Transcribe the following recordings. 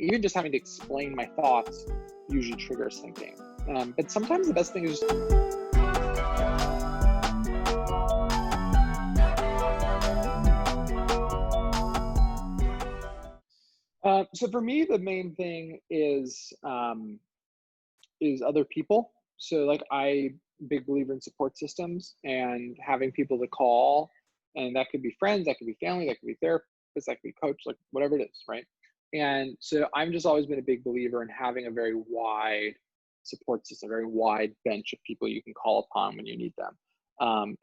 Even just having to explain my thoughts usually triggers thinking. But sometimes the best thing is so for me, the main thing is other people. So like big believer in support systems and having people to call, and that could be friends, that could be family, that could be therapists, that could be coach, like whatever it is, right? And so I'm just always been a big believer in having a very wide support system, a very wide bench of people you can call upon when you need them.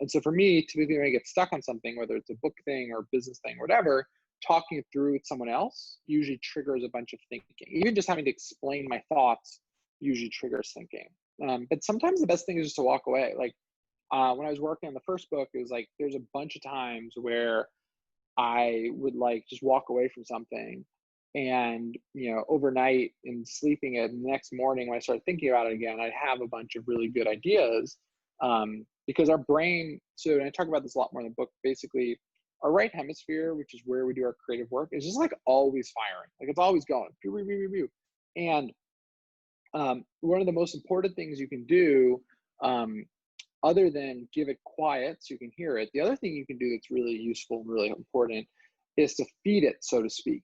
And so for me, typically when I get stuck on something, whether it's a book thing or business thing or whatever, talking it through with someone else usually triggers a bunch of thinking. Even just having to explain my thoughts usually triggers thinking. But sometimes the best thing is just to walk away. Like when I was working on the first book, it was like there's a bunch of times where I would like just walk away from something, and overnight and sleeping it, and the next morning when I started thinking about it again, I'd have a bunch of really good ideas, because our brain, so, and I talk about this a lot more in the book, basically our right hemisphere, which is where we do our creative work, is just like always firing, like it's always going pew, pew, pew, pew, pew. And one of the most important things you can do, other than give it quiet so you can hear it, the other thing you can do that's really useful and really important is to feed it, so to speak.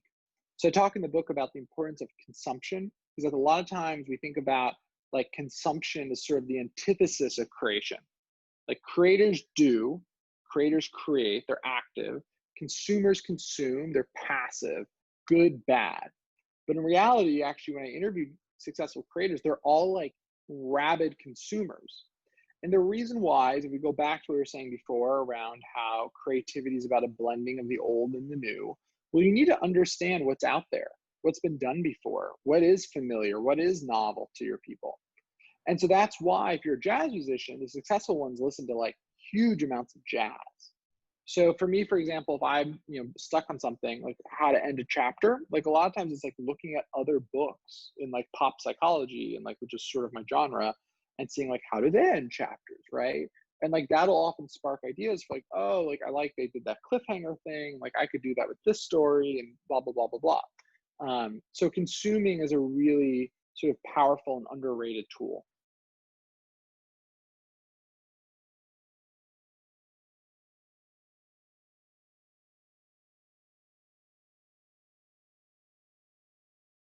So I talk in the book about the importance of consumption, because a lot of times we think about like consumption as sort of the antithesis of creation. Like creators create, they're active. Consumers consume, they're passive, good, bad. But in reality, actually, when I interviewed successful creators, they're all like rabid consumers. And the reason why is, if we go back to what we were saying before around how creativity is about a blending of the old and the new, well, you need to understand what's out there, what's been done before, what is familiar, what is novel to your people. And so that's why if you're a jazz musician, the successful ones listen to like huge amounts of jazz. So for me, for example, if I'm stuck on something like how to end a chapter, like a lot of times it's like looking at other books in like pop psychology and like, which is sort of my genre, and seeing like how do they end chapters, right? And like that'll often spark ideas for like, oh, like I like they did that cliffhanger thing, like I could do that with this story and blah blah blah blah blah. So consuming is a really sort of powerful and underrated tool.